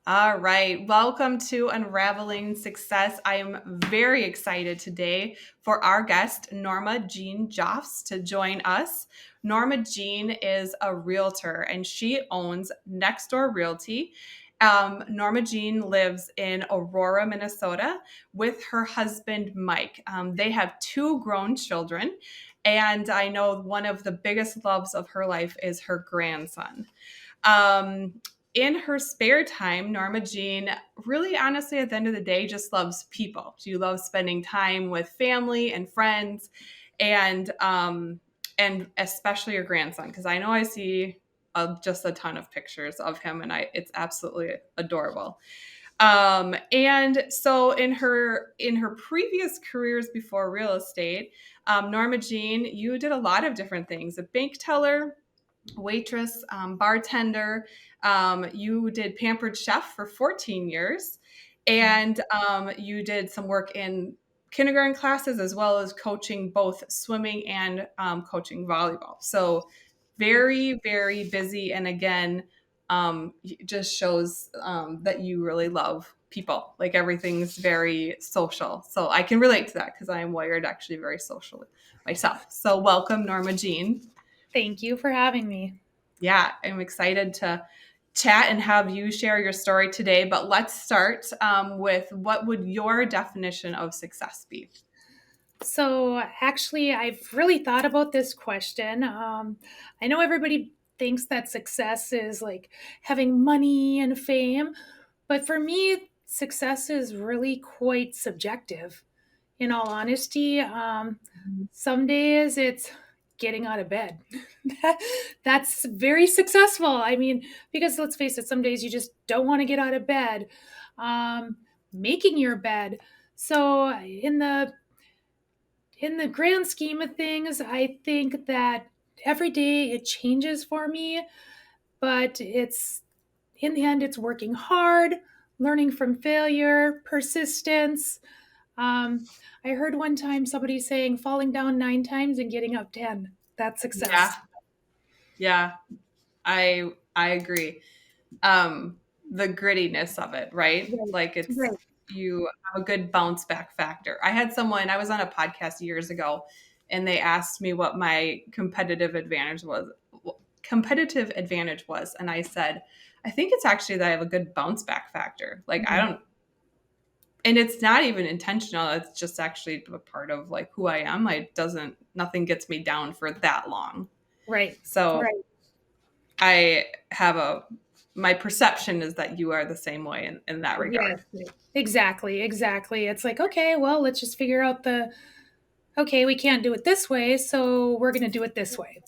All right. Welcome to Unraveling Success. I am very excited today for our guest, Norma Jean Jofs, to join us. Norma Jean is a realtor and she owns Next Door Realty. Norma Jean lives in Aurora, Minnesota, with her husband, Mike. They have two grown children, and I know one of the biggest loves of her life is her grandson. Um, in her spare time, Norma Jean really honestly at the end of the day just loves people. She loves spending time with family and friends and especially her grandson because I know I see just a ton of pictures of him and it's absolutely adorable. And so in her previous careers before real estate, Norma Jean, you did a lot of different things: a bank teller, waitress, bartender. You did pampered chef for 14 years, and you did some work in kindergarten classes as well as coaching both swimming and coaching volleyball. So very, very busy. And again, it just shows that you really love people. Like everything's very social. So I can relate to that because I am wired actually very social myself. So welcome, Norma Jean. Thank you for having me. Yeah, I'm excited to chat and have you share your story today. But let's start with what would your definition of success be? So, actually, I've really thought about this question. I know everybody thinks that success is like having money and fame, but for me, success is really quite subjective. In all honesty, some days it's getting out of bed. That's very successful. I mean, because let's face it, some days you just don't want to get out of bed. Um, Making your bed. So in the grand scheme of things, I think that every day it changes for me, but it's in the end, it's working hard, learning from failure, persistence. Um, I heard one time somebody saying falling down 9 times and getting up 10. That's Yeah, success. yeah, I agree. Um, the grittiness of it, right? Right. Like it's Right. you have a good bounce back factor. I was on a podcast years ago and they asked me what my competitive advantage was. And I said, I think it's actually that I have a good bounce back factor. Like I Mhm. don't and it's not even intentional. It's just actually a part of like who I am. I doesn't nothing gets me down for that long. Right. So Right. I have a my perception is that you are the same way in that Yes. regard. Exactly. Exactly. It's like, okay, well, let's just figure out okay, we can't do it this way, so we're going to do it this way.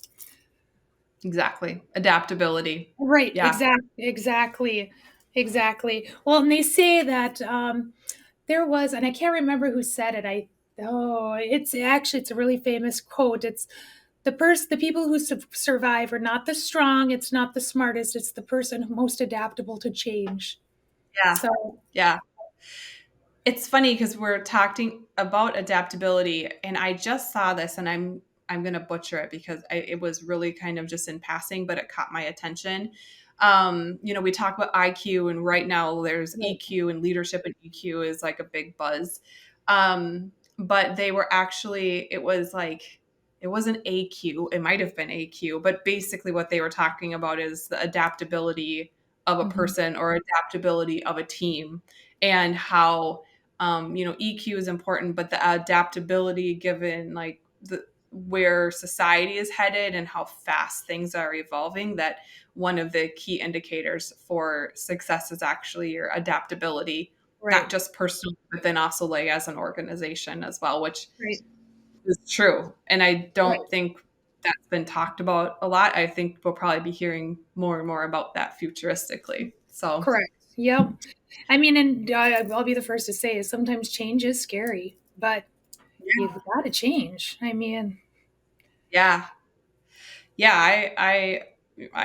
Exactly. Adaptability. Right. Yeah. Exactly. Exactly. Well, and they say that there was, and I can't remember who said it. It's a really famous quote. It's the people who survive are not the strong. It's not the smartest. It's the person most adaptable to change. Yeah. So, Yeah. It's funny because we're talking about adaptability and I just saw this and I'm going to butcher it because it was really kind of just in passing, but it caught my attention. We talk about IQ and right now there's right. EQ and leadership and EQ is like a big buzz. But they were actually, it was like, it wasn't AQ, it might have been AQ, but basically what they were talking about is the adaptability of a Mhm. person or adaptability of a team and how EQ is important, but the adaptability given like the where society is headed and how fast things are evolving, that one of the key indicators for success is actually your adaptability, not Right. just personally, but then also like as an organization as well, which Right. is true. And I Right. don't think that's been talked about a lot. I think we'll probably be hearing more and more about that futuristically. So, Correct. Yep. I mean, and I'll be the first to say, sometimes change is scary, but you've got to change. I mean, yeah. Yeah, I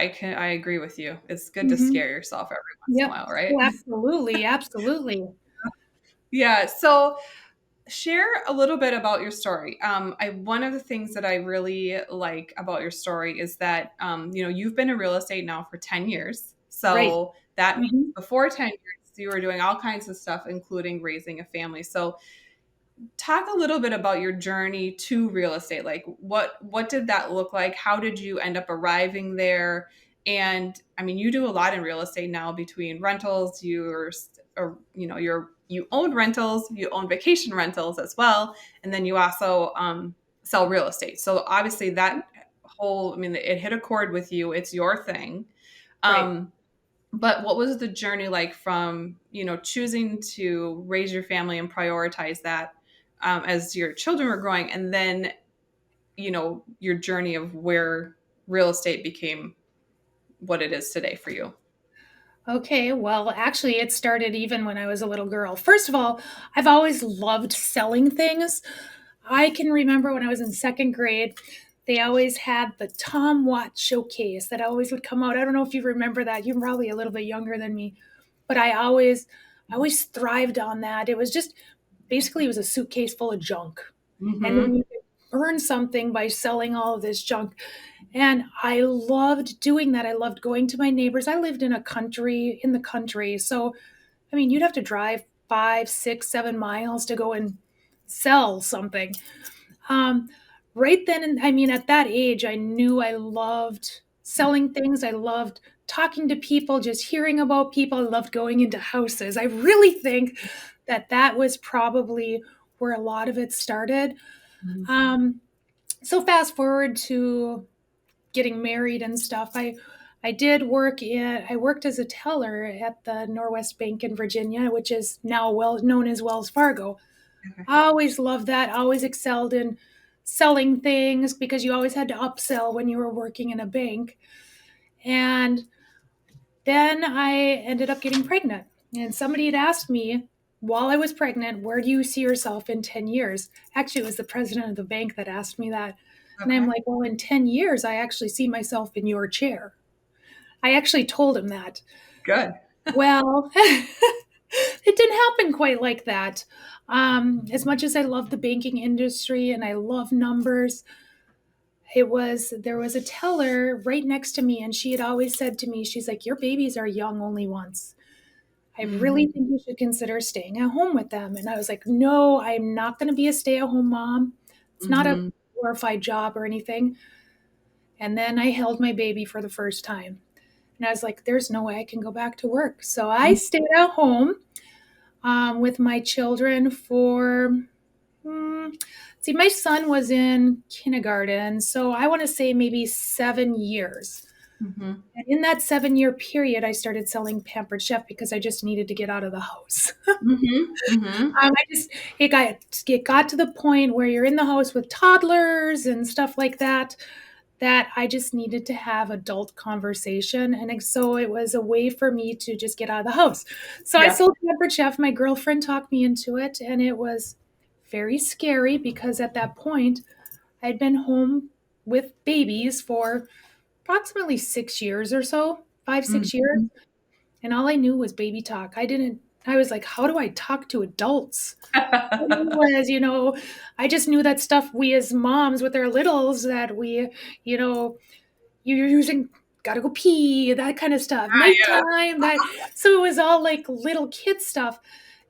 agree with you. It's good to hmm scare yourself every once in a yep. while, right? Oh, absolutely. Absolutely. Yeah. So share a little bit about your story. One of the things that I really like about your story is that you've been in real estate now for 10 years. Right. So That means Mhm. before 10 years, you were doing all kinds of stuff, including raising a family. So talk a little bit about your journey to real estate. Like what did that look like? How did you end up arriving there? And I mean, you do a lot in real estate now between rentals, or you own rentals, you own vacation rentals as well, and then you also sell real estate. So obviously that whole, I mean, it hit a chord with you. It's your thing. Right. Um, but what was the journey like from, choosing to raise your family and prioritize that as your children were growing, and then, your journey of where real estate became what it is today for you? Okay, well, actually, it started even when I was a little girl. First of all, I've always loved selling things. I can remember when I was in second grade, they always had the Tom Watts showcase that always would come out. I don't know if you remember that. You're probably a little bit younger than me, but I always thrived on that. It was just basically it was a suitcase full of junk, and Mm-hmm. then you could earn something by selling all of this junk. And I loved doing that. I loved going to my neighbors. I lived in the country. So, I mean, you'd have to drive 5, 6, 7 miles to go and sell something. Um, right then, and I mean, at that age, I knew I loved selling things. I loved talking to people, just hearing about people. I loved going into houses. I really think that that was probably where a lot of it started. Um, so fast forward to getting married and stuff. I worked as a teller at the Norwest Bank in Virginia, which is now well known as Wells Fargo. Okay. I always loved that. Always excelled in selling things because you always had to upsell when you were working in a bank. And then I ended up getting pregnant. And somebody had asked me while I was pregnant, where do you see yourself in 10 years? Actually, it was the president of the bank that asked me that. And I'm Okay. like, well, in 10 years, I actually see myself in your chair. I actually told him that. Good. Well, it didn't happen quite like that. As much as I love the banking industry and I love numbers, there was a teller right next to me, and she had always said to me, she's like, your babies are young only once. I really Mm-hmm. think you should consider staying at home with them. And I was like, no, I'm not going to be a stay at home mom. It's not a Mm-hmm. glorified job or anything. And then I held my baby for the first time. And I was like, there's no way I can go back to work. So I stayed at home with my children for, mm, see, my son was in kindergarten. So I want to say maybe 7 years. Mm-hmm. And in that 7 year period, I started selling Pampered Chef because I just needed to get out of the house. Mm-hmm. Mm-hmm. I just it got to the point where you're in the house with toddlers and stuff like that, that I just needed to have adult conversation. And so it was a way for me to just get out of the house. So I Yeah. sold Pampered Chef. My girlfriend talked me into it, and it was very scary because at that point, I'd been home with babies for approximately 6 years or so, 5, 6 years. Mm-hmm. And all I knew was baby talk. I was like, how do I talk to adults? Was, I just knew that stuff we as moms with our littles that you know, you're using, gotta go pee, that kind of stuff, Yeah. nighttime, that. So it was all like little kid stuff.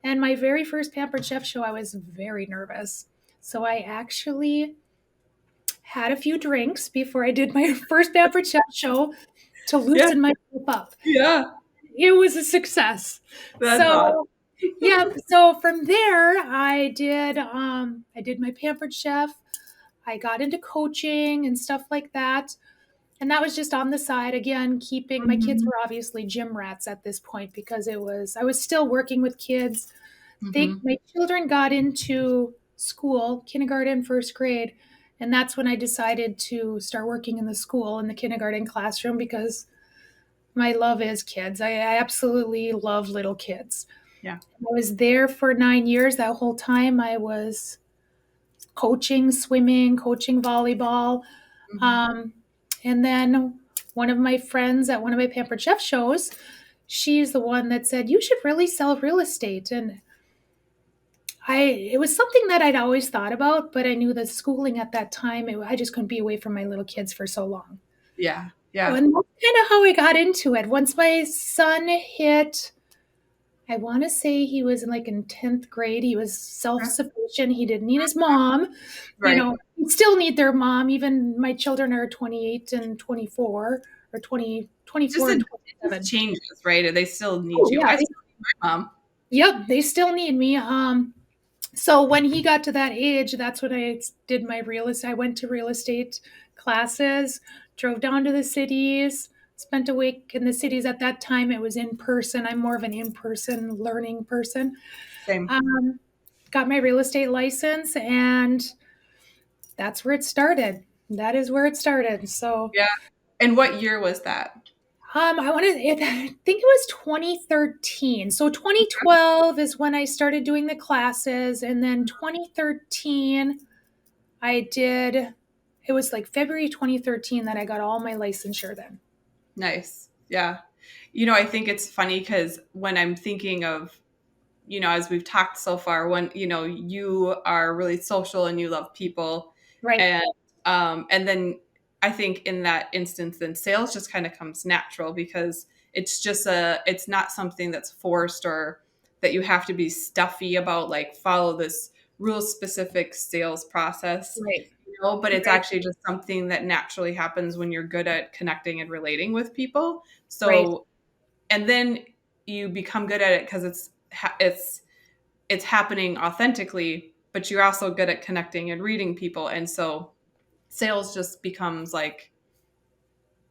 And my very first Pampered Chef show, I was very nervous. So I actually had a few drinks before I did my first Pampered Chef show to Yeah. loosen myself up. Yeah. It was a success. That's awesome. So yeah, so from there I did my Pampered Chef. I got into coaching and stuff like that. And that was just on the side again, keeping my kids Mm-hmm. were obviously gym rats at this point because I was still working with kids. Mm-hmm. My children got into school, kindergarten, first grade, and that's when I decided to start working in the school in the kindergarten classroom because my love is kids. I absolutely love little kids. Yeah. I was there for 9 years. That whole time I was coaching swimming, coaching volleyball. Mm-hmm. Um, and then one of my friends at one of my Pampered Chef shows, she's the one that said, you should really sell real estate. And it was something that I'd always thought about, but I knew that schooling at that time, I just couldn't be away from my little kids for so long. Yeah. Oh, Yeah. kind of how I got into it. Once my son hit, I want to say he was like in 10th grade. He was self-sufficient. He didn't need his mom. Right. You still need their mom. Even my children are 28 and 24 or 20, Just 24 and it just 27. changes, right? They still need Oh, you. yeah. I still need my mom. Yep. They still need me. So when he got to that age, that's when I did my real estate. I went to real estate classes, drove down to the cities, spent a week in the cities. At that time, it was in person. I'm more of an in person learning person. Same. Um, got my real estate license, and that's where it started. That is where it started. So, Yeah. And what year was that? I think it was 2013. So 2012 is when I started doing the classes, and then 2013 I did. It was like February 2013 that I got all my licensure then. Nice. Yeah. I think it's funny because when I'm thinking of, as we've talked so far, when, you are really social and you love people, Right, and and then I think in that instance, then sales just kind of comes natural because it's not something that's forced or that you have to be stuffy about, like follow this real specific sales process, right, but it's right, actually just something that naturally happens when you're good at connecting and relating with people. right, So, and then you become good at it because it's happening authentically, but you're also good at connecting and reading people, and so sales just becomes like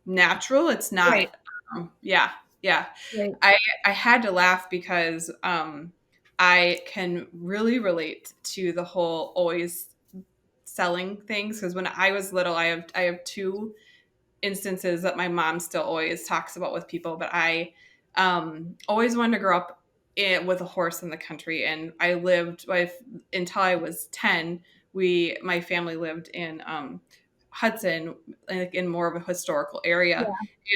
natural. It's right, not. Yeah, yeah. right. I had to laugh because I can really relate to the whole always selling things, because when I was little, I have two instances that my mom still always talks about with people, but I always wanted to grow up with a horse in the country, and I lived until I was 10. My family lived in Hudson, like in more of a historical area. Yeah.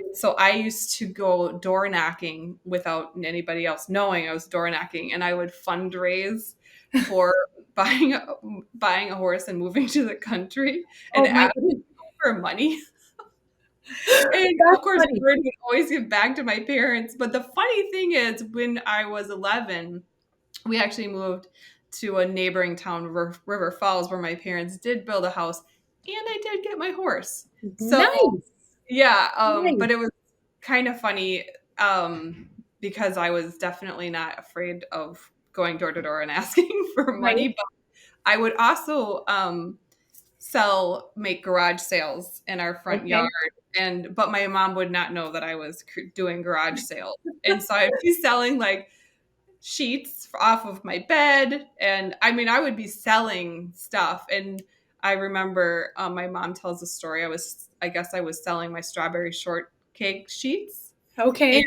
And so I used to go door knocking without anybody else knowing I was door knocking, and I would fundraise for buying a, buying a horse and moving to the country and Oh my ask goodness. for money. And of That's course, funny. word would always give back to my parents. But the funny thing is, when I was 11, we actually moved to a neighboring town, River Falls, where my parents did build a house, and I did get my horse. So Nice. yeah, Nice. but it was kind of funny, because I was definitely not afraid of going door to door and asking for Right. money. But I would also make garage sales in our front yard, Okay. but my mom would not know that I was doing garage sales, and so I'd be selling like sheets off of my bed, and I mean I would be selling stuff. And I remember, my mom tells the story, I guess I was selling my strawberry shortcake sheets, Okay.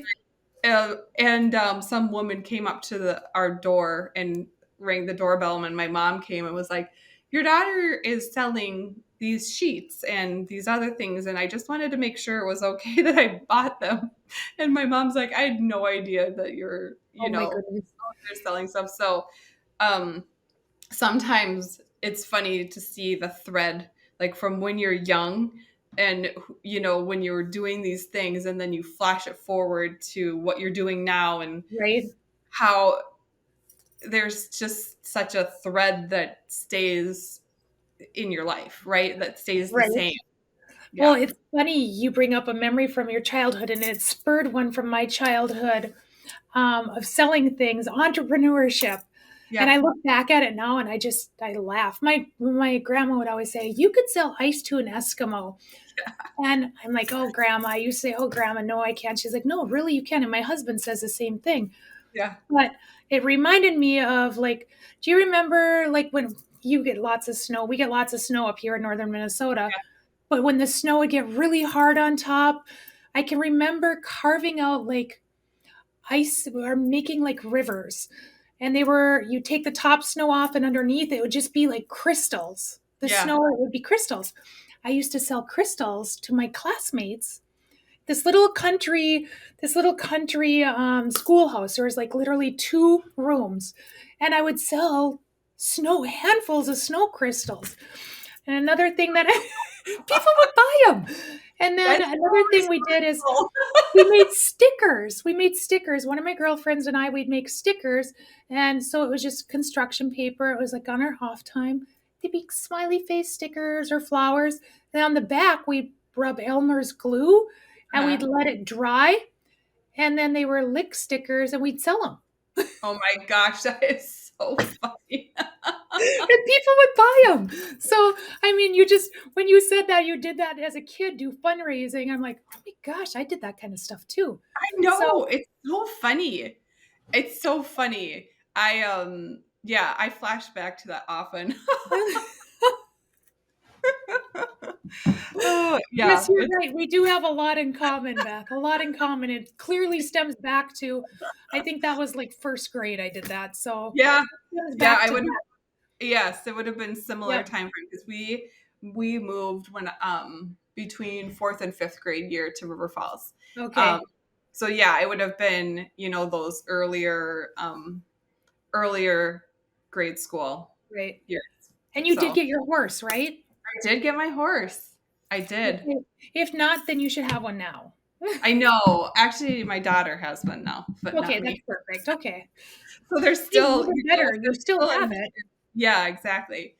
and some woman came up to our door and rang the doorbell, and my mom came and was like, your daughter is selling these sheets and these other things, and I just wanted to make sure it was okay that I bought them. And my mom's like, I had no idea that you're Oh my goodness. they're selling stuff. So um sometimes it's funny to see the thread, like from when you're young, and when you're doing these things, and then you flash it forward to what you're doing now, and Right. how there's just such a thread that stays in your life, right? That stays the Right. same. Well, Yeah. it's funny you bring up a memory from your childhood, and it spurred one from my childhood, of selling things, entrepreneurship. And Yeah. I look back at it now, and I laugh. My grandma would always say, "You could sell ice to an Eskimo," and I'm like, "Oh, grandma." You say, "Oh, grandma, no, I can't." She's like, "No, really, you can." And my husband says the same thing. Yeah. But it reminded me of, like, do you remember like when you get lots of snow? We get lots of snow up here in northern Minnesota. But when the snow would get really hard on top, I can remember carving out like ice or making like rivers. And you take the top snow off, and underneath it would just be like crystals. The Yeah. snow would be crystals. I used to sell crystals to my classmates. This little country schoolhouse. There was like literally 2 rooms, and I would sell handfuls of snow crystals. And another thing that people would buy them. And then That's another thing always we did is cool. we made stickers. We made stickers. One of my girlfriends and I, we'd make stickers. And so it was just construction paper. It was like on our off time. They'd be smiley face stickers or flowers. And on the back, we'd rub Elmer's glue and we'd Uh-huh. let it dry. And then they were lick stickers and we'd sell them. Oh my gosh, that is so funny. And people would buy them. So, I mean, you just, when you said that you did that as a kid, do fundraising, I'm like, oh my gosh, I did that kind of stuff too. I So, know, it's so funny. It's so funny. Yeah, I flash back to that often. Oh, yes, yeah, you're it's right. We do have a lot in common, Beth. A lot in common. It clearly stems back to, I think that was like first grade I did that. So yeah, it stems yeah, back I to would have that. yes, it would have been similar Yep. time frame because we moved when between 4th and 5th grade year to River Falls. Um Okay. so yeah, it would have been, those earlier grade school Right. years. And you did So get your horse, right? I did get my horse. I did. Okay. If not, then you should have one now. I know. Actually, my daughter has one now, but not Okay, that's me. perfect. Okay. So there's still, Even better. You there's still still have an it. yeah, exactly.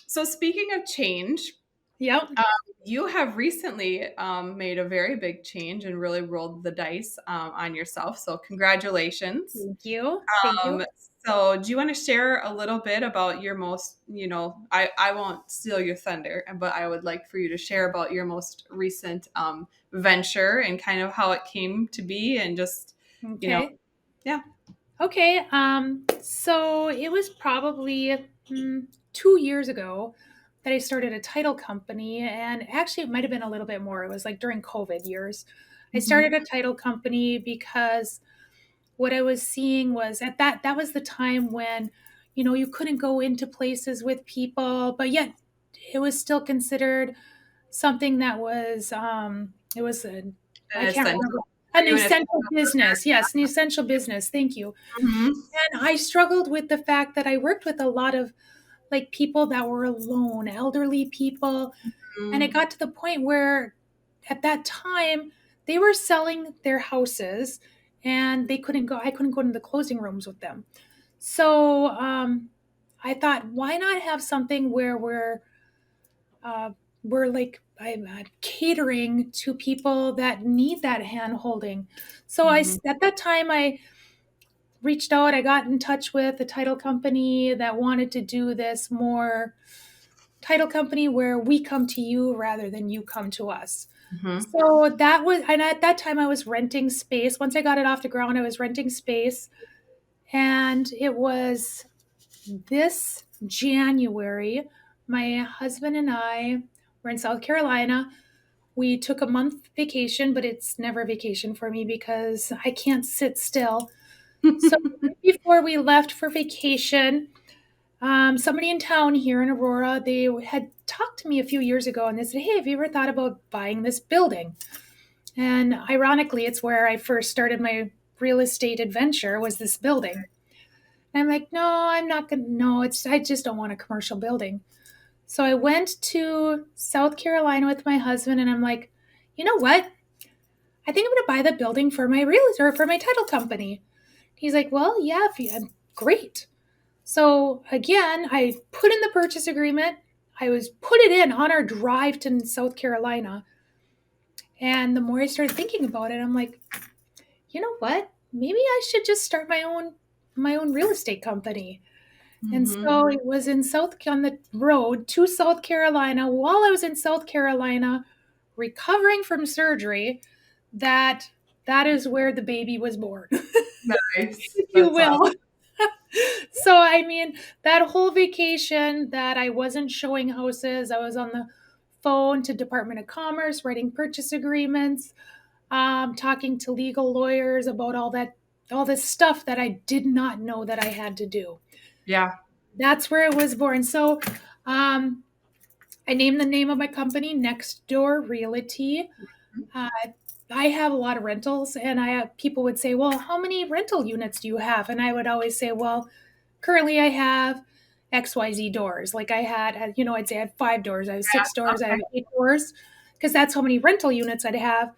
So speaking of change, Yep. um, you have recently made a very big change and really rolled the dice on yourself. So congratulations. Thank you. Thank you. Um, so do you want to share a little bit about your most, I won't steal your thunder, but I would like for you to share about your most recent venture and kind of how it came to be and just, you know, Okay. yeah. Okay. So it was probably 2 years ago that I started a title company, and actually, it might have been a little bit more. It was like during COVID years. I started Hmm. a title company because what I was seeing was that was the time when, you couldn't go into places with people, but yet it was still considered something that was it was a An I can't essential. remember Are an you an essential essential business. Yes, an essential business. Thank you. worker? And I struggled with the fact that I worked with a lot of like people that were alone, elderly people, and it Hmm. got to the point where at that time they were selling their houses and they couldn't go I couldn't go into the closing rooms with them. So I thought, why not have something where uh, we're like I'm catering to people that need that hand holding. So Hmm. at that time I reached out. I got in touch with a title company that wanted to do this more title company where we come to you rather than you come to us. Hmm. So that was, and at that time I was renting space. Once I got it off the ground, I was renting space. And it was this January, my husband and I were in South Carolina. We took a month vacation, but it's never a vacation for me because I can't sit still. So right before we left for vacation, somebody in town here in Aurora, they had talked to me a few years ago and they said, "Hey, have you ever thought about buying this building?" And ironically, it's where I first started my real estate adventure was this building. And I'm like, no, I'm not gonna no, I just don't want a commercial building. So I went to South Carolina with my husband and I'm like, you know what? I think I'm gonna buy the building for my realtor for my title company. He's like, well, yeah, if you, great. So again, I put in the purchase agreement. I was put it in on our drive to South Carolina. And the more I started thinking about it, I'm like, you know what? Maybe I should just start my own real estate company. And Hmm. so it was in South on the road to South Carolina while I was in South Carolina recovering from surgery that that is where the baby was born, Nice. if you That's will. awesome. So I mean, that whole vacation that I wasn't showing houses, I was on the phone to Department of Commerce writing purchase agreements, talking to legal lawyers about all this stuff that I did not know that I had to do. Yeah. That's where it was born. So um, I named the name of my company Next Door Realty. Uh, I have a lot of rentals, and I have, people would say, "Well, how many rental units do you have?" And I would always say, "Well, currently I have XYZ doors." Like I had, I'd say I had 5 doors, I have Yeah. 6 doors, I have Okay. 8 doors. because that's how many rental units I'd have.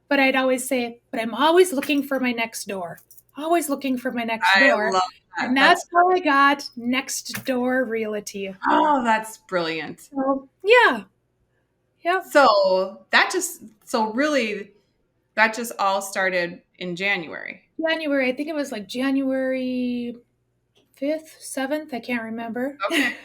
But I'd always say, but I'm always looking for my next door. Always looking for my next I door. love that. And that's how I got Next Door Realty. Oh, that's brilliant. So, yeah. Yep. So really that just all started in January. January, I think it was like January 5th, 7th, I can't remember. Okay.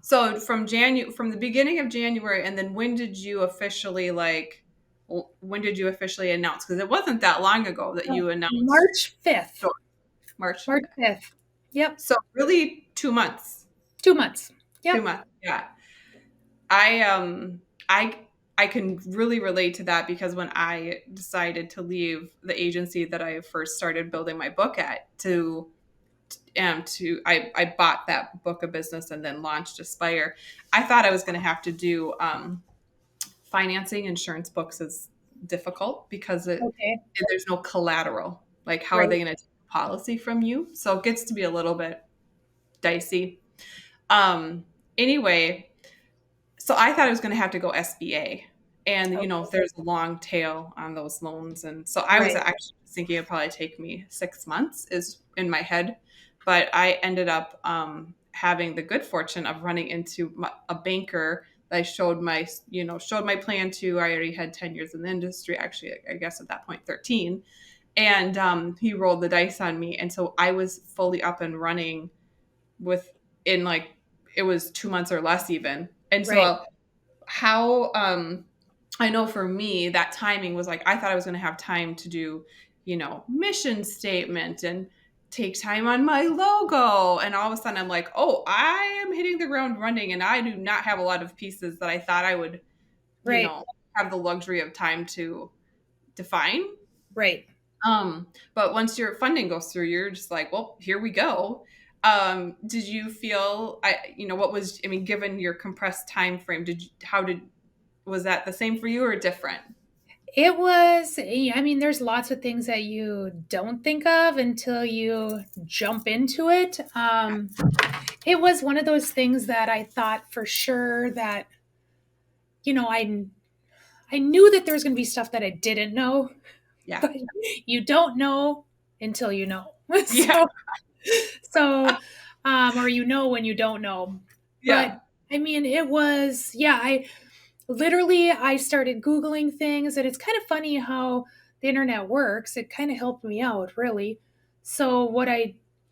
So from the beginning of January, and then when did you officially announce? Because it wasn't that long ago that you announced March 5th. George. March March 5th. 5th. Yep. So really 2 months. 2 months. 2 Yep. months. Yeah. I I I can really relate to that because when I decided to leave the agency that I first started building my book at I bought that book of business and then launched Aspire. I thought I was going to have to do financing. Insurance books is difficult because Okay. there's no collateral. Like, how are Right. they going to take a policy from you? So it gets to be a little bit dicey. Um, anyway, so I thought I was going to have to go SBA. And, Okay. there's a long tail on those loans. And so I was Right. actually thinking it'd probably take me 6 months, is in my head. But I ended up having the good fortune of running into a banker that I showed my plan to. I already had 10 years in the industry, actually, I guess at that point, 13. And he rolled the dice on me. And so I was fully up and running within like, it was 2 months or less even. And Right. so how I know for me that timing was like I thought I was going to have time to do, mission statement and take time on my logo, and all of a sudden I'm like, "Oh, I am hitting the ground running and I do not have a lot of pieces that I thought I would, you Right. know, have the luxury of time to define." Right. But once your funding goes through, you're just like, "Well, here we go." Did you feel what was, I mean, given your compressed time frame, was that the same for you or different? It was, I mean, there's lots of things that you don't think of until you jump into it. It was one of those things that I thought for sure that, you know, I knew that there was going to be stuff that I didn't know, Yeah. but you don't know until you know. Yeah. so, or you know when you don't know. But Yeah. I mean, it was, yeah, I started Googling things, and it's kind of funny how the internet works. It kind of helped me out, really. So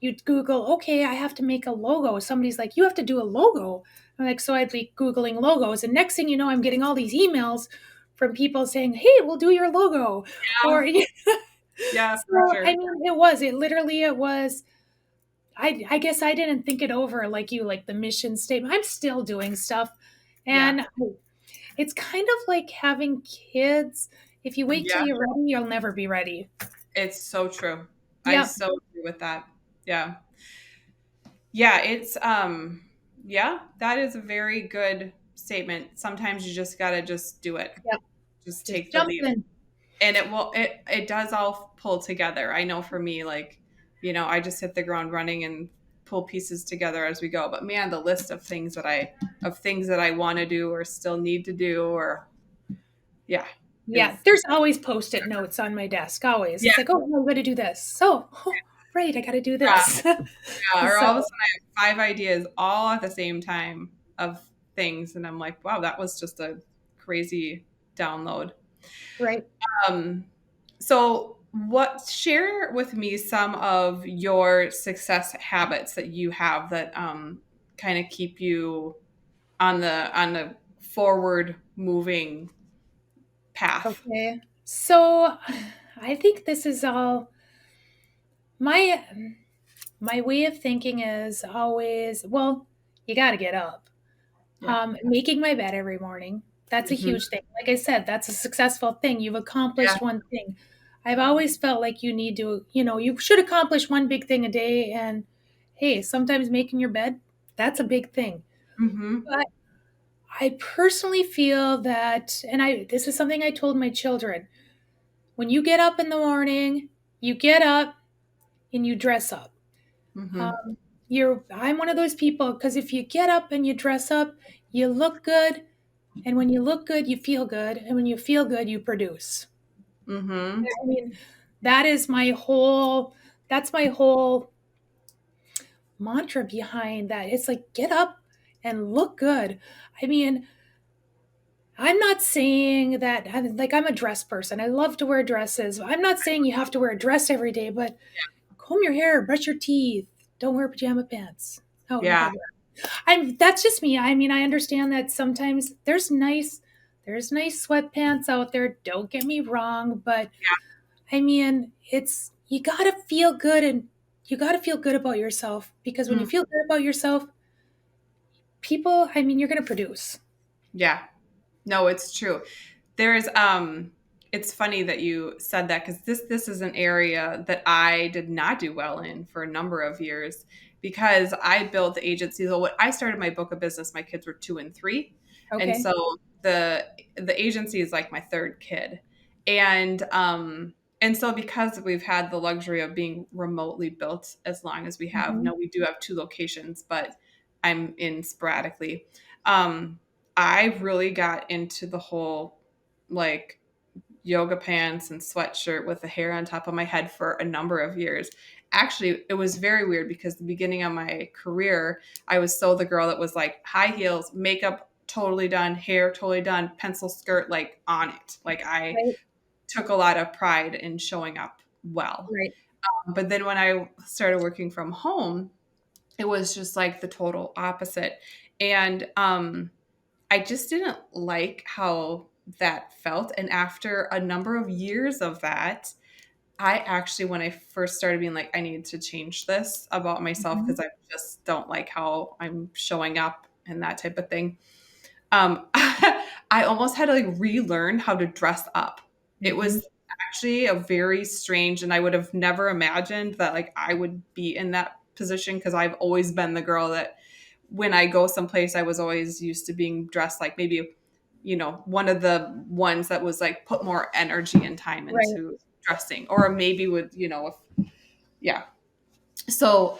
you'd Google, okay, I have to make a logo. Somebody's like, you have to do a logo. I'm like, so I'd be Googling logos. And next thing you know, I'm getting all these emails from people saying, hey, we'll do your logo. Yeah. Or, Yeah, for so, sure. I mean, it was, I guess I didn't think it over like you, like the mission statement. I'm still doing stuff. Yeah. And it's kind of like having kids. If you wait till Yeah. you're ready, you'll never be ready. It's so true. I Yep. so agree with that. Yeah. Yeah, yeah, that is a very good statement. Sometimes you just got to just do it. Yep. Just Just take the jump leap. in. And it does all pull together. I know for me, like, I just hit the ground running and pull pieces together as we go. But man, the list of things that I want to do or still need to do, or yeah, Yeah. is There's always post-it notes on my desk. Always. yeah, It's like, oh, I'm going to do this. So, oh, right, I got to do yeah, this. yeah. Or So, all of a sudden I have 5 ideas all at the same time of things, and I'm like, wow, that was just a crazy download. right. Um, so share with me some of your success habits that you have that kind of keep you on the forward moving path. Okay. So, I think this is all my my way of thinking is always, well, you got to get up. Yeah. Making my bed every morning. That's a Hmm. huge thing. Like I said, that's a successful thing. You've Yeah. accomplished one thing. I've always felt like you need to, you should accomplish one big thing a day. And hey, sometimes making your bed, that's a big thing. Hmm. But I personally feel that, and this is something I told my children, when you get up in the morning, you get up and you dress up. Hmm. Um, I'm one of those people because if you get up and you dress up, you look good, And when you look good, you feel good. And when you feel good, you produce. Mm-hmm. I mean, that is that's my whole mantra behind that. It's like, get up and look good. I mean, I'm not saying that, like, I'm a dress person. I love to wear dresses. I'm not saying you have to wear a dress every day, but comb your hair, brush your teeth. Don't wear pajama pants out in Yeah. public. That's just me. I mean, I understand that sometimes there's nice sweatpants out there. Don't get me wrong, but I mean, it's you got to feel good and you got to feel good about yourself because when you Mm, feel good about yourself, people, I mean, you're going to produce. yeah. No, it's true. There's it's funny that you said that because this is an area that I did not do well in for a number of years because I built the agency. So when I started my book of business, my kids were 2 and 3. And Okay. so the agency is like my third kid. And so because we've had the luxury of being remotely built as long as we have, Hmm. no, we do have 2 locations, but I'm in sporadically. Um, I really got into the whole like yoga pants and sweatshirt with the hair on top of my head for a number of years. Actually, it was very weird because the beginning of my career, I was so the girl that was like high heels, makeup totally done, hair totally done, pencil skirt like on it. Like I Right. took a lot of pride in showing up well. Right. But then when I started working from home, it was just like the total opposite. And I just didn't like how that felt. And after a number of years of that, I actually, when I first started being like, I need to change this about myself Hmm. because I just don't like how I'm showing up and that type of thing. I almost had to like relearn how to dress up. It Hmm. was actually a very strange, and I would have never imagined that like I would be in that position because I've always been the girl that when I go someplace, I was always used to being dressed like maybe, one of the ones that was like put more energy and time Right. into dressing, or maybe would, if, yeah. So,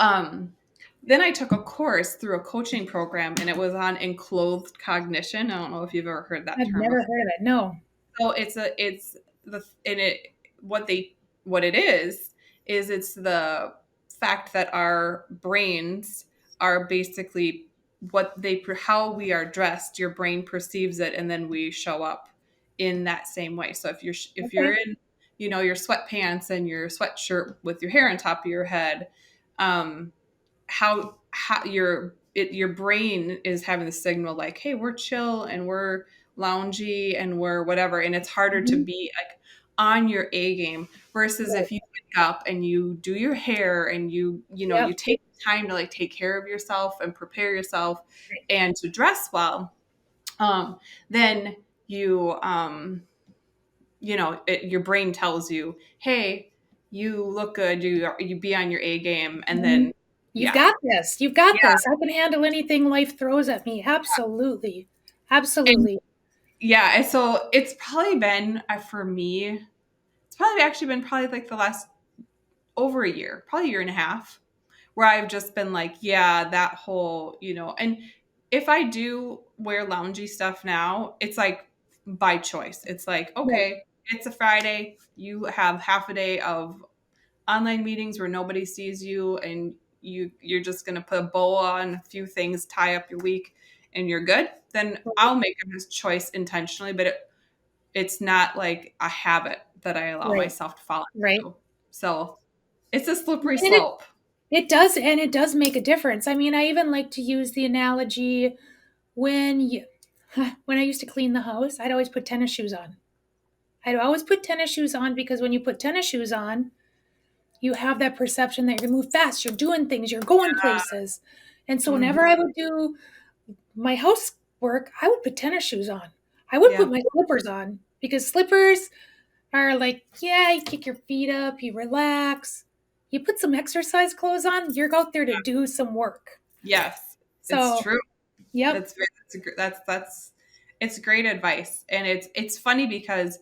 then I took a course through a coaching program and it was on enclothed cognition. I don't know if you've ever heard that I've term never before. heard of it. No. So it's the in it what they what it is it's the fact that our brains are basically how we are dressed. Your brain perceives it, and then we show up in that same way. So if you're Okay. in your sweatpants and your sweatshirt with your hair on top of your head, um, how your brain is having the signal like, hey, we're chill and we're loungy and we're whatever, and it's harder to Hmm. be like on your A game versus Right. if you wake up and you do your hair and you Yep. take time to like take care of yourself and prepare yourself Right. and to dress well, then your brain tells you, hey, you look good, you be on your A game, and Mhm. then You've yeah. got this. You've got Yeah. this. I can handle anything life throws at me. Absolutely. And Absolutely. yeah, and so it's probably been for me, it's probably actually been probably like the last over a year, probably a year and a half, where I've just been like, yeah, that whole, and if I do wear loungy stuff now, it's like by choice. It's like, Right. okay, it's a Friday, you have half a day of online meetings where nobody sees you and you're just going to put a bow on a few things, tie up your week, and you're good, then Right. I'll make a choice intentionally, but it's not like a habit that I allow Right. myself to fall Right. into. So it's a slippery And slope. it does, and it does make a difference. I mean, I even like to use the analogy when you, when I used to clean the house, I'd always put tennis shoes on. I'd always put tennis shoes on because when you put tennis shoes on, you have that perception that you're gonna move fast, you're doing things, you're going places. And so Mhm. whenever I would do my housework, I would put tennis shoes on. I would put Yeah. my slippers on because slippers are like, yeah, you kick your feet up, you relax. You put some exercise clothes on, you're out there to do some work. Yes, it's So, true. yep, That's it's great advice, and it's funny because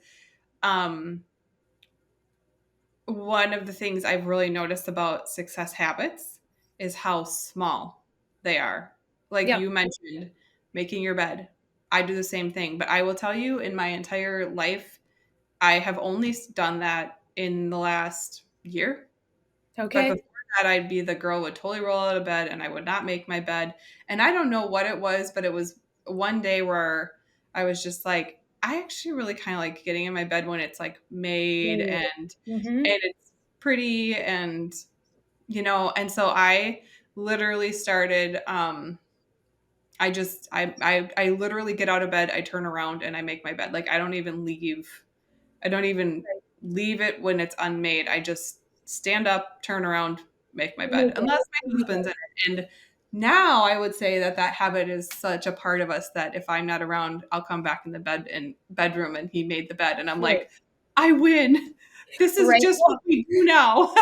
um, one of the things I've really noticed about success habits is how small they are. Like yep, you mentioned, making your bed. I do the same thing. But I will tell you, in my entire life, I have only done that in the last year. But before Okay. that, I'd be the girl who would totally roll out of bed and I would not make my bed. And I don't know what it was, but it was one day where I was just like, I actually really kind of like getting in my bed when it's like made Mm-hmm. and it's pretty and and so I literally started I literally get out of bed, I turn around and I make my bed. Like I don't even Right. leave it when it's unmade. I just stand up, turn around, make my bed, Make it. unless my husband's in it. And now I would say that that habit is such a part of us that if I'm not around, I'll come back in the bedroom and he made the bed, and I'm Right. like, I win. This is Right. just what we do now.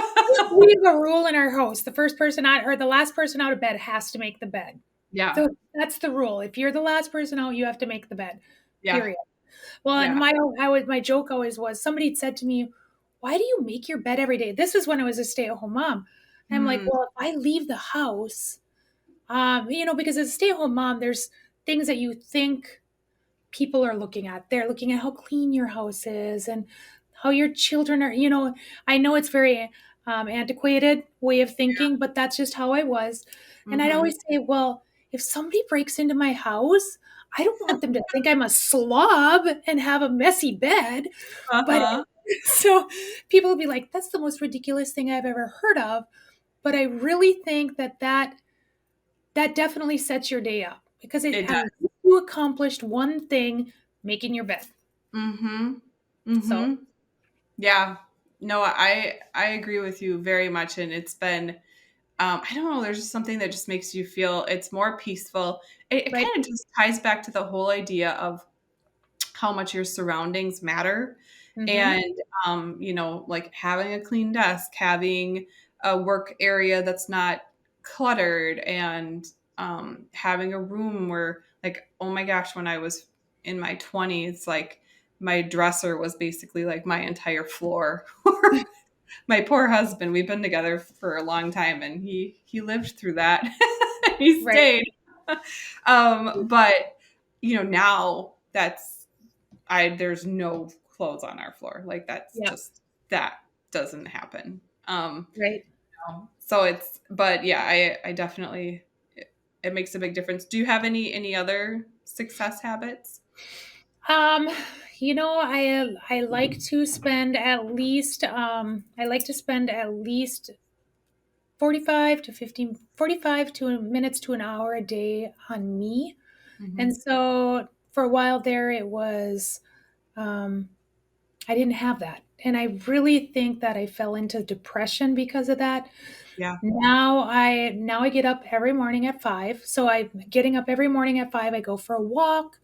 We have a rule in our house. The first person out or the last person out of bed has to make the bed. Yeah, So that's the rule. If you're the last person out, you have to make the bed. yeah, Period. Well, and yeah. my joke always was somebody had said to me, "Why do you make your bed every day?" This was when I was a stay-at-home mom. And I'm like, Mm, "Well, if I leave the house, because as a stay-at-home mom, there's things that you think people are looking at. They're looking at how clean your house is and how your children are. I know it's very antiquated way of thinking, but that's just how I was. And I'd mm-hmm. always say, well, if somebody breaks into my house, I don't want them to think I'm a slob and have a messy bed. But Uh-huh. so people would be like, that's the most ridiculous thing I've ever heard of. But I really think that definitely sets your day up because It at does. least you accomplished one thing, making your bed. Mm-hmm. So Mm-hmm. Yeah. No, I agree with you very much, and it's been I don't know. There's just something that just makes you feel it's more peaceful. It right. kind of just ties back to the whole idea of how much your surroundings matter, Mm-hmm. and like having a clean desk, having a work area that's not cluttered, and having a room where, like, oh my gosh, when I was in my 20s, like my dresser was basically like my entire floor. My poor husband, we've been together for a long time and he lived through that. He Right. stayed. But now that's I there's no clothes on our floor. Like that's Yeah. just that doesn't happen. Right. So it's but yeah, I definitely it makes a big difference. Do you have any other success habits? Um, I like to spend at least I like to spend at least 45 to minutes to an hour a day on me. Mm-hmm. And so for a while there it was um I didn't have that. And I really think that I fell into depression because of that. Yeah. Now I get up every morning at 5. So I'm getting up every morning at 5. I go for a walk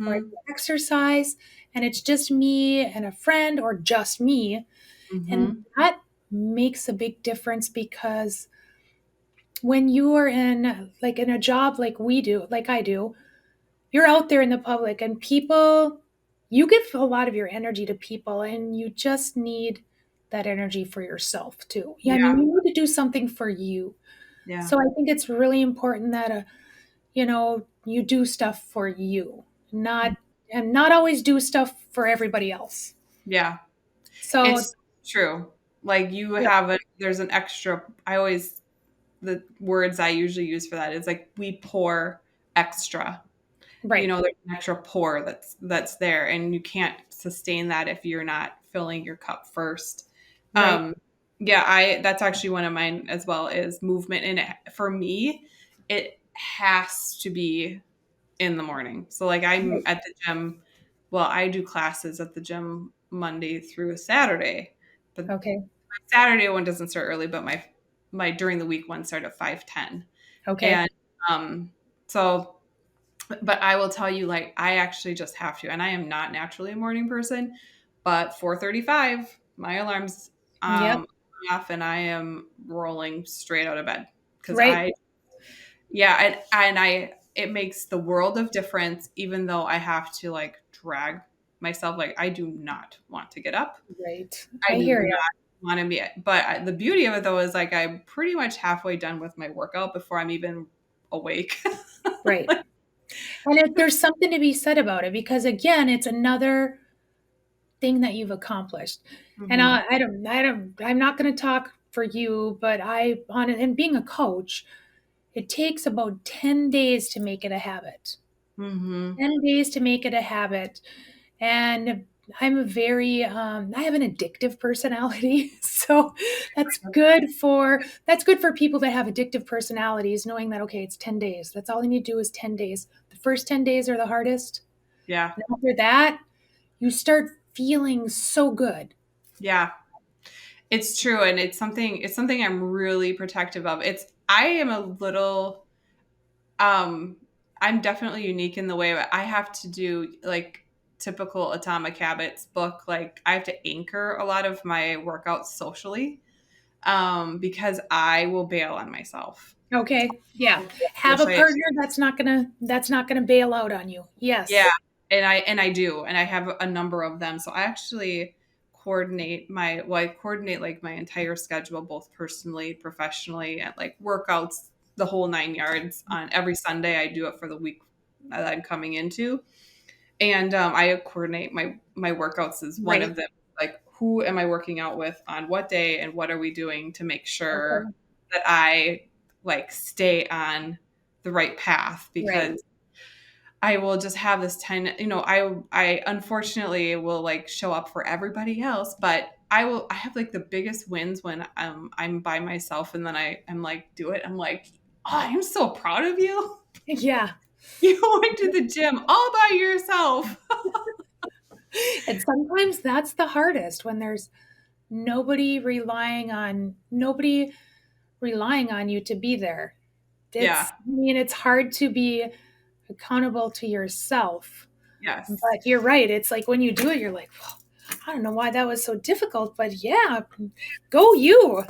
or I Mm-hmm. do exercise, and it's just me and a friend or just me. And Mm-hmm. that makes a big difference because when you are in a job like we do, like I do, you're out there in the public and people you give a lot of your energy to people and you just need that energy for yourself too. Yeah, I mean, Yeah. you need to do something for you. Yeah. So I think it's really important that you do stuff for you, not always do stuff for everybody else. Yeah. So It's true. Like you yeah, have there's an extra, the words I usually use for that is like we pour extra. right, There's an extra pour that's there and you can't sustain that if you're not filling your cup first. right, Um yeah, I that's actually one of mine as well is movement, and for me it has to be in the morning. So like I'm right. at the gym, well, I do classes at the gym Monday through Saturday. But Okay, Saturday one doesn't start early, but my during the week one start at 5:10. okay, And um so but I will tell you, like, I actually just have to, and I am not naturally a morning person, but 4:35 my alarm's yep, off and I am rolling straight out of bed because right, I yeah, and I it makes the world of difference even though I have to like drag myself. Like I do not want to get up. right. I I do hear not you. want to be, but the beauty of it though is like I'm pretty much halfway done with my workout before I'm even awake. Right. And there's something to be said about it because again, it's another thing that you've accomplished. And Hmm. I'm not going to talk for you, but and being a coach, it takes about 10 days to make it a habit. Hmm. 10 days to make it a habit. And I have an addictive personality. So that's good for people that have addictive personalities, knowing that, okay, it's 10 days. That's all you need to do is 10 days. The first 10 days are the hardest. Yeah. And after that, you start feeling so good. Yeah. It's true, and it's something I'm really protective of. It's I am a little um I'm definitely unique in the way that I have to do like typical Atomic Habits book. Like I have to anchor a lot of my workouts socially because I will bail on myself. Okay. Yeah. I Have wish a I had. partner that's not gonna bail out on you. Yeah, Yes. and I do, and I have a number of them. So I actually I coordinate like my entire schedule, both personally, professionally, and like workouts, the whole nine yards. On every Sunday, I do it for the week that I'm coming into, and I coordinate my workouts as one Right. of them. Like, who am I working out with on what day, and what are we doing to make sure Okay. that I like stay on the right path Right. because I will just have this I unfortunately will like show up for everybody else, but I have like the biggest wins when I'm by myself and then I'm like do it. I'm like, oh, I'm so proud of you. Yeah. You went to the gym all by yourself. And sometimes that's the hardest when there's nobody relying on you to be there. Yeah. It's hard to be accountable to yourself. Yes. But you're right. It's like when you do it, you're like, "Well, I don't know why that was so difficult, but yeah, go you."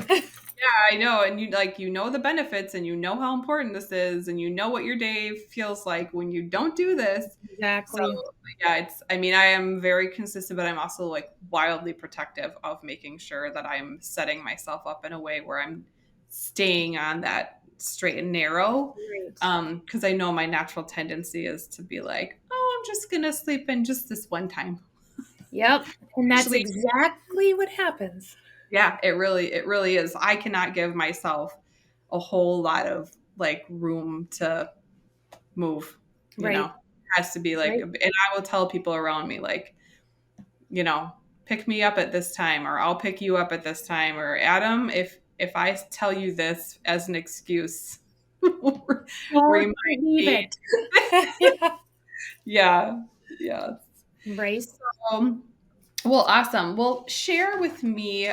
Yeah, I know. And you know the benefits and you know how important this is and you know what your day feels like when you don't do this. So Exactly. yeah, I am very consistent, but I'm also like wildly protective of making sure that I'm setting myself up in a way where I'm staying on that straight and narrow. Right. Because I know my natural tendency is to be like, oh, I'm just gonna sleep in just this one time. Yep. And that's Actually, exactly what happens. yeah, it really is. I cannot give myself a whole lot of like room to move, you know. Right. It has to be like Right. and I will tell people around me like, you know, pick me up at this time or I'll pick you up at this time or Adam, if I tell you this as an excuse, Don't remind believe me. it. Yeah. Yeah. Yeah. Right. So, well, awesome. Well, share with me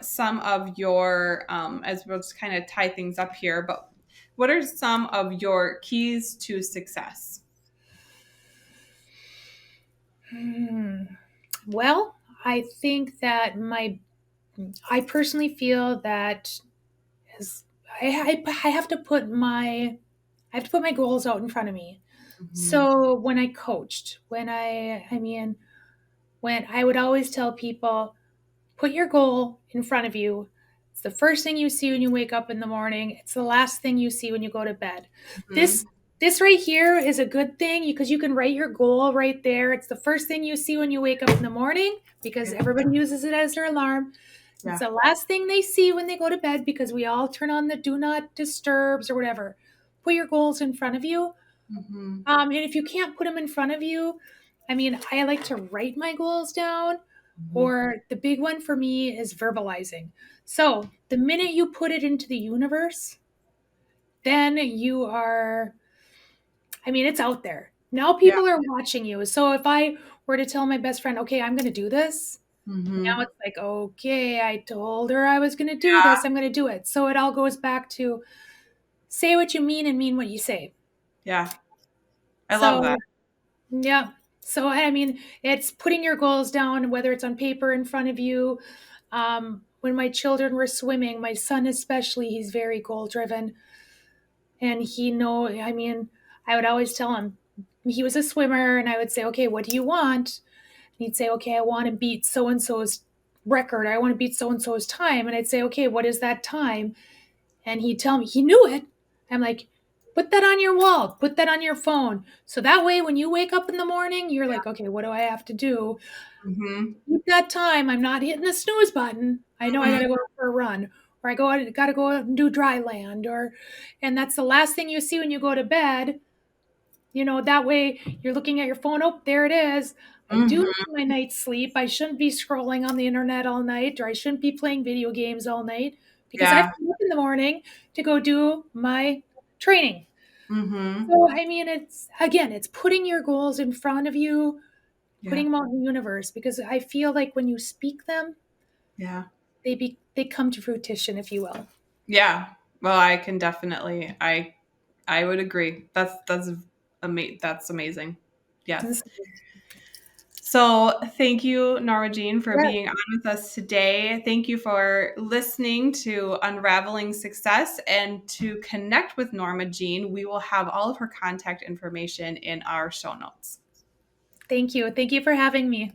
some of your, as we'll just kind of tie things up here, but what are some of your keys to success? Hmm. Well, I think that I personally feel that as I have to put my goals out in front of me. Hmm. So when I coached, when I would always tell people, put your goal in front of you. It's the first thing you see when you wake up in the morning. It's the last thing you see when you go to bed. Hmm. This right here is a good thing because you can write your goal right there. It's the first thing you see when you wake up in the morning because Yeah. everybody uses it as their alarm. It's Yeah. the last thing they see when they go to bed because we all turn on the do not disturbs or whatever. Put your goals in front of you. Hmm. And if you can't put them in front of you, I like to write my goals down, Hmm. or the big one for me is verbalizing. So the minute you put it into the universe, then it's out there. Now Yeah. people are watching you. So if I were to tell my best friend, okay, I'm going to do this, now Hmm. it's like, okay, I told her I was going to do this, I'm going to do it. So it all goes back to say what you mean and mean what you say. Yeah. I love that. So yeah. So, it's putting your goals down, whether it's on paper in front of you. When my children were swimming, my son especially, he's very goal driven. And I would always tell him, he was a swimmer, and I would say, okay, what do you want? And he'd say, okay, I want to beat so and so's record. I want to beat so and so's time. And I'd say, okay, what is that time? And he'd tell me, he knew it. I'm like, Put that on your wall, put that on your phone. So that way, when you wake up in the morning, you're like, okay, what do I have to do? Mhm. Keep that time. I'm not hitting the snooze button. I know I got Mhm. to go for a run, or got to go out and do dry land, and that's the last thing you see when you go to bed. That way you're looking at your phone. Oh, there it is. I do Mhm. need my night's sleep. I shouldn't be scrolling on the internet all night, or I shouldn't be playing video games all night because I have Yeah. to get up in the morning to go do my training. Mhm. So, I mean, it's putting your goals in front of you, Yeah. putting them out in the universe because I feel like when you speak them, Yeah. they come to fruition, if you will. Yeah. Well, I can definitely I would agree. That's amazing. Yes. So, thank you, Norma Jean, for Yes, being on with us today. Thank you for listening to Unraveling Success, and to connect with Norma Jean, we will have all of her contact information in our show notes. thank you. Thank you for having me.